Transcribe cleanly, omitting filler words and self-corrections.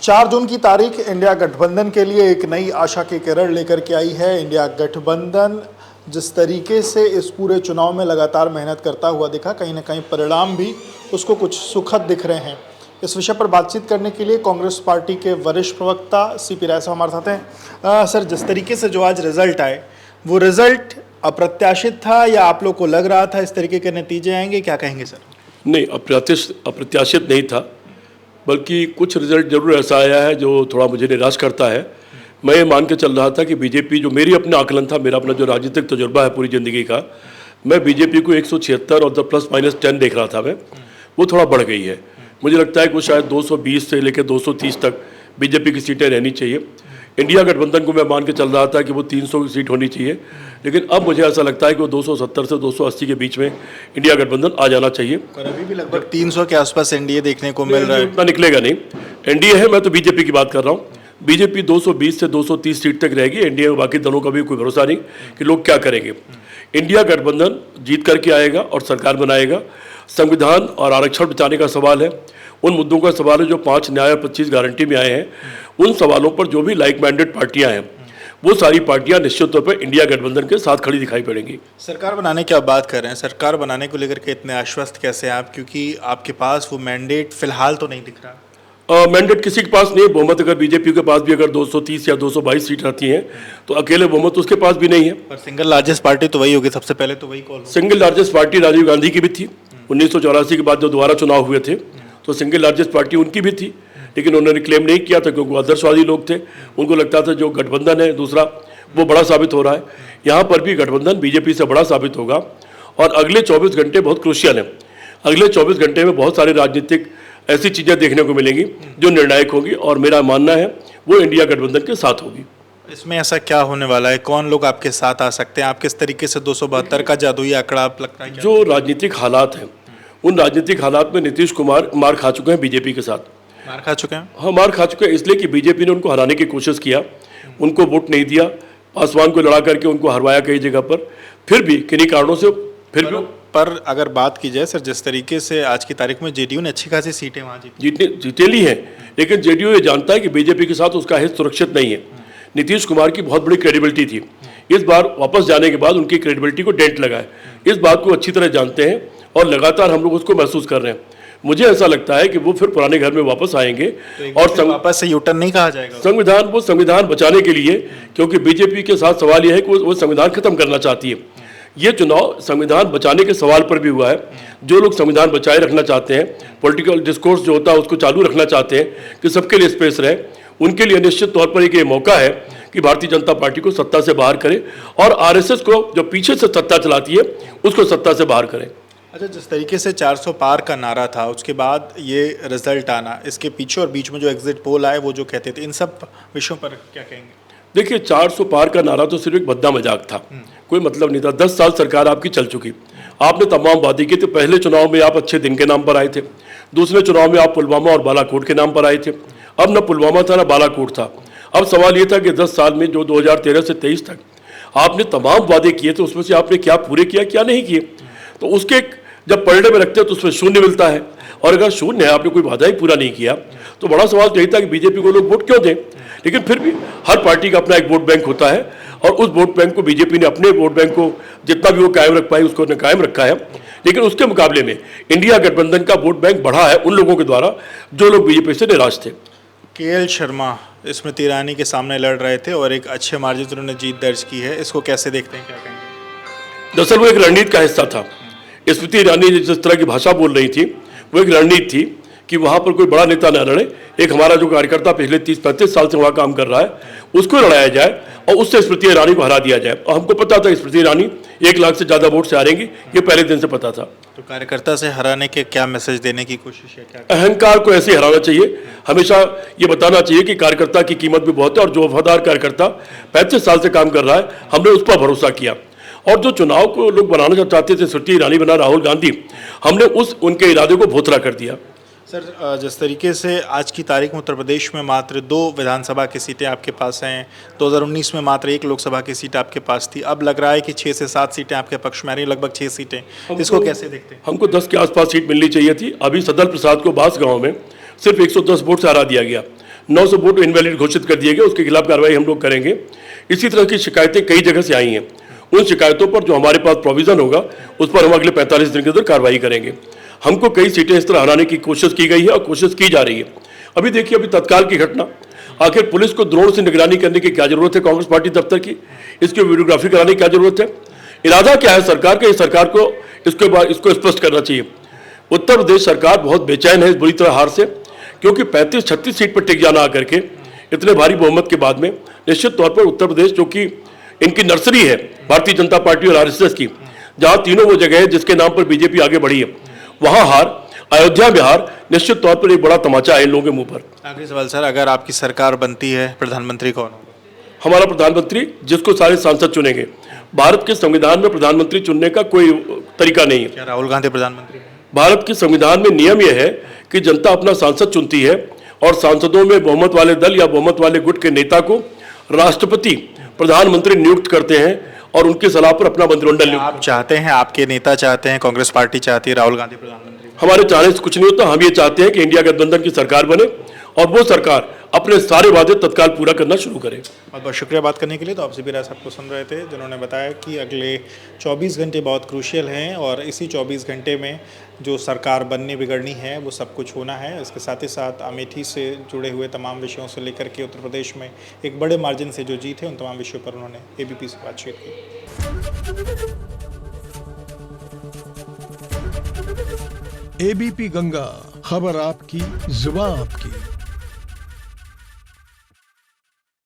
4 जून की तारीख इंडिया गठबंधन के लिए एक नई आशा की किरण लेकर के आई है। इंडिया गठबंधन जिस तरीके से इस पूरे चुनाव में लगातार मेहनत करता हुआ दिखा, कहीं ना कहीं परिणाम भी उसको कुछ सुखद दिख रहे हैं। इस विषय पर बातचीत करने के लिए कांग्रेस पार्टी के वरिष्ठ प्रवक्ता सीपी राय साहब हमारे साथ हैं। सर, जिस तरीके से जो आज रिजल्ट आए, वो रिजल्ट अप्रत्याशित था या आप लोग को लग रहा था इस तरीके के नतीजे आएंगे, क्या कहेंगे सर? नहीं, अप्रत्याशित नहीं था, बल्कि कुछ रिजल्ट जरूर ऐसा आया है जो थोड़ा मुझे निराश करता है। मैं ये मान के चल रहा था कि बीजेपी, जो मेरी अपना आकलन था, मेरा अपना जो राजनीतिक तजुर्बा है पूरी ज़िंदगी का, मैं बीजेपी को 176 और +-10 देख रहा था मैं, वो थोड़ा बढ़ गई है। मुझे लगता है कि वो शायद 220 से लेकर 230 तक बीजेपी की सीटें रहनी चाहिए। इंडिया गठबंधन को मैं मान के चल रहा था कि वो 300 सीट होनी चाहिए, लेकिन अब मुझे ऐसा लगता है कि वो 270 से 280 के बीच में इंडिया गठबंधन आ जाना चाहिए। पर अभी भी लगभग 300 के आसपास एनडीए देखने को मिल रहा है। उतना निकलेगा नहीं। एनडीए है, मैं तो बीजेपी की बात कर रहा हूँ। बीजेपी 220 से 230 सीट तक रहेगी। एनडीए में बाकी दलों का भी कोई भरोसा नहीं कि लोग क्या करेंगे। इंडिया गठबंधन जीत करके आएगा और सरकार बनाएगा। संविधान और आरक्षण बचाने का सवाल है, उन मुद्दों का सवाल है जो 5 न्याय और 25 गारंटी में आए हैं। उन सवालों पर जो भी लाइक माइंडेड पार्टियां हैं, वो सारी पार्टियां निश्चित तौर पर इंडिया गठबंधन के साथ खड़ी दिखाई पड़ेंगी। सरकार बनाने की आप बात कर रहे हैं, सरकार बनाने को लेकर के इतने आश्वस्त कैसे हैं आप, क्योंकि आपके पास वो मैंडेट फिलहाल तो नहीं दिख रहा? मैंडेट किसी के पास नहीं। बहुमत अगर बीजेपी के पास भी अगर 230 या 222 सीट रहती हैं, तो अकेले बहुमत उसके पास भी नहीं है। पर सिंगल लार्जेस्ट पार्टी तो वही होगी, सबसे पहले तो वही कॉल होगी। Single largest party Rajiv Gandhi की भी थी। 1984 के बाद जो दोबारा चुनाव हुए थे, तो सिंगल लार्जेस्ट पार्टी उनकी भी थी, लेकिन उन्होंने क्लेम नहीं किया था क्योंकि वो आदर्शवादी लोग थे। उनको लगता था जो गठबंधन है दूसरा, वो बड़ा साबित हो रहा है। यहाँ पर भी गठबंधन बीजेपी से बड़ा साबित होगा और अगले 24 घंटे बहुत क्रूशियल हैं। अगले 24 घंटे में बहुत सारे राजनीतिक ऐसी चीज़ें देखने को मिलेंगी जो निर्णायक होगी, और मेरा मानना है वो इंडिया गठबंधन के साथ होगी। इसमें ऐसा क्या होने वाला है, कौन लोग आपके साथ आ सकते हैं? आप किस तरीके से 272 का जादुई आंकड़ा आप लगता है क्या? जो राजनीतिक हालात हैं, उन राजनीतिक हालात में नीतीश कुमार मार खा चुके हैं बीजेपी के साथ। मार खा चुके हैं? हाँ, मार खा चुके हैं इसलिए कि बीजेपी ने उनको हराने की कोशिश किया, उनको वोट नहीं दिया, पासवान को लड़ा करके उनको हरवाया कई जगह पर, फिर भी किन्हीं कारणों से फिर भी। पर अगर बात की जाए सर, जिस तरीके से आज की तारीख में जेडीयू ने अच्छी खासी सीटें वहाँ जीते ली है, लेकिन जेडीयू ये जानता है कि बीजेपी के साथ उसका हित सुरक्षित नहीं है। नीतीश कुमार की बहुत बड़ी क्रेडिबिलिटी थी, इस बार वापस जाने के बाद उनकी क्रेडिबिलिटी को डेंट लगा है। इस बात को अच्छी तरह जानते हैं और लगातार हम लोग उसको महसूस कर रहे हैं। मुझे ऐसा लगता है कि वो फिर पुराने घर में वापस आएंगे और वापस से यूटर्न नहीं कहा जाएगा। संविधान बचाने के लिए, क्योंकि बीजेपी के साथ सवाल यह है कि वो संविधान खत्म करना चाहती है। ये चुनाव संविधान बचाने के सवाल पर भी हुआ है। जो लोग संविधान बचाए रखना चाहते हैं, पॉलिटिकल डिस्कोर्स जो होता है उसको चालू रखना चाहते हैं कि सबके लिए स्पेस रहे, उनके लिए निश्चित तौर पर एक ये मौका है कि भारतीय जनता पार्टी को सत्ता से बाहर करे और आरएसएस को, जो पीछे से सत्ता चलाती है, उसको सत्ता से बाहर करें। अच्छा, जिस तरीके से 400 पार का नारा था, उसके बाद ये रिजल्ट आना, इसके पीछे और बीच में जो एग्जिट पोल आए वो जो कहते थे, इन सब विषयों पर क्या कहेंगे? देखिए, 400 पार का नारा तो सिर्फ एक भद्दा मजाक था, कोई मतलब नहीं था। 10 साल सरकार आपकी चल चुकी, आपने तमाम वादे किए थे। पहले चुनाव में आप अच्छे दिन के नाम पर आए थे, दूसरे चुनाव में आप पुलवामा और बालाकोट के नाम पर आए थे। अब न पुलवामा था न बालाकोट था। अब सवाल ये था कि 10 साल में जो 2013 से 23 तक आपने तमाम वादे किए थे, उसमें से आपने क्या पूरे किया, क्या नहीं किए। तो उसके जब पलड़े में रखते हैं तो उसमें शून्य मिलता है, और अगर शून्य है, आपने कोई वादा ही पूरा नहीं किया, तो बड़ा सवाल तो यही था कि बीजेपी को लोग वोट क्यों दें। लेकिन फिर भी हर पार्टी का अपना एक वोट बैंक होता है, और उस वोट बैंक को बीजेपी ने, अपने वोट बैंक को जितना भी वो कायम रख पाई उसको ने कायम रखा है। लेकिन उसके मुकाबले में इंडिया गठबंधन का वोट बैंक बढ़ा है उन लोगों के द्वारा जो लोग बीजेपी से निराश थे। केएल शर्मा स्मृति ईरानी के सामने लड़ रहे थे और एक अच्छे मार्जिन से उन्होंने जीत दर्ज की है, इसको कैसे देखते हैं, क्या कहेंगे? दरअसल वो एक रणनीति का हिस्सा था। स्मृति ईरानी जिस तरह की भाषा बोल रही थी, वो एक रणनीति थी कि वहाँ पर कोई बड़ा नेता न लड़े, एक हमारा जो कार्यकर्ता पिछले 30-35 साल से वहाँ काम कर रहा है उसको लड़ाया जाए और उससे स्मृति ईरानी को हरा दिया जाए। और हमको पता था स्मृति ईरानी 1 लाख से ज़्यादा वोट से हारेंगी, ये पहले दिन से पता था। तो कार्यकर्ता से हराने के क्या मैसेज देने की कोशिश है? क्या अहंकार को ऐसे हराना चाहिए। हमेशा ये बताना चाहिए कि कार्यकर्ता की कीमत भी बहुत है, और जो वफादार कार्यकर्ता 35 साल से काम कर रहा है, हमने उस पर भरोसा किया। और जो चुनाव को लोग बनाना चाहते थे, स्मृति ईरानी बना राहुल गांधी, हमने उनके इरादे को भोथरा कर दिया। सर, जिस तरीके से आज की तारीख में उत्तर प्रदेश में मात्र 2 विधानसभा की सीटें आपके पास हैं, 2019 में मात्र 1 लोकसभा की सीट आपके पास थी, अब लग रहा है कि 6 से 7 सीटें आपके पक्ष में आ रही, लगभग 6 सीटें, इसको कैसे देखते हैं? हमको 10 के आसपास सीट मिलनी चाहिए थी। अभी सदल प्रसाद को बांस गाँव में सिर्फ 110 वोट से हरा दिया गया। 900 वोट इनवैलिड घोषित कर दिए गए, उसके खिलाफ कार्रवाई हम लोग करेंगे। इसी तरह की शिकायतें कई जगह से आई हैं। उन शिकायतों पर जो हमारे पास प्रोविज़न होगा उस पर हम अगले 45 दिन के अंदर कार्रवाई करेंगे। हमको कई सीटें इस तरह हराने की कोशिश की गई है और कोशिश की जा रही है। अभी देखिए, अभी तत्काल की घटना, आखिर पुलिस को ड्रोन से निगरानी करने की क्या जरूरत है कांग्रेस पार्टी दफ्तर की? इसकी वीडियोग्राफी कराने की क्या जरूरत है? इरादा क्या है सरकार का? इस सरकार को इसको स्पष्ट करना चाहिए। उत्तर प्रदेश सरकार बहुत बेचैन है इस बुरी तरह हार से, क्योंकि 35-36 सीट पर टिक जाना आकर के इतने भारी बहुमत के बाद में निश्चित तौर पर उत्तर प्रदेश, जो कि इनकी नर्सरी है भारतीय जनता पार्टी और आरएसएस की, जहां तीनों वो जगह है जिसके नाम पर बीजेपी आगे बढ़ी है, वहां हार, अयोध्या में हार, निश्चित तौर पर एक बड़ा तमाचा है इन लोगों के मुंह पर। आखिरी सवाल सर, अगर आपकी सरकार बनती है, प्रधानमंत्री कौन होगा? हमारा प्रधानमंत्री जिसको सारे सांसद चुनेंगे। भारत के संविधान में प्रधानमंत्री चुनने का कोई तरीका नहीं है। क्या राहुल गांधी प्रधानमंत्री? भारत के संविधान में नियम यह है कि जनता अपना सांसद चुनती है और सांसदों में बहुमत वाले दल या बहुमत वाले गुट के नेता को राष्ट्रपति प्रधानमंत्री नियुक्त करते हैं और उनकी सलाह पर अपना मंत्रिमंडल नियुक्त। आप चाहते हैं, आपके नेता चाहते हैं, कांग्रेस पार्टी चाहती है राहुल गांधी प्रधानमंत्री? हमारे चाहने से कुछ नहीं होता। हम ये चाहते हैं कि इंडिया गठबंधन की सरकार बने और वो सरकार अपने सारे वादे तत्काल पूरा करना शुरू करे। बहुत बहुत शुक्रिया बात करने के लिए। तो आपसे भी राय आपको सुन रहे थे, जिन्होंने बताया कि अगले 24 घंटे बहुत क्रूशियल हैं और इसी 24 घंटे में जो सरकार बननी बिगड़नी है वो सब कुछ होना है। इसके साथ ही साथ अमेठी से जुड़े हुए तमाम विषयों से लेकर के उत्तर प्रदेश में एक बड़े मार्जिन से जो जीत है, उन तमाम विषयों पर उन्होंने एबीपी से बातचीत की। एबीपी गंगा, खबर आपकी, जुबान आपकी।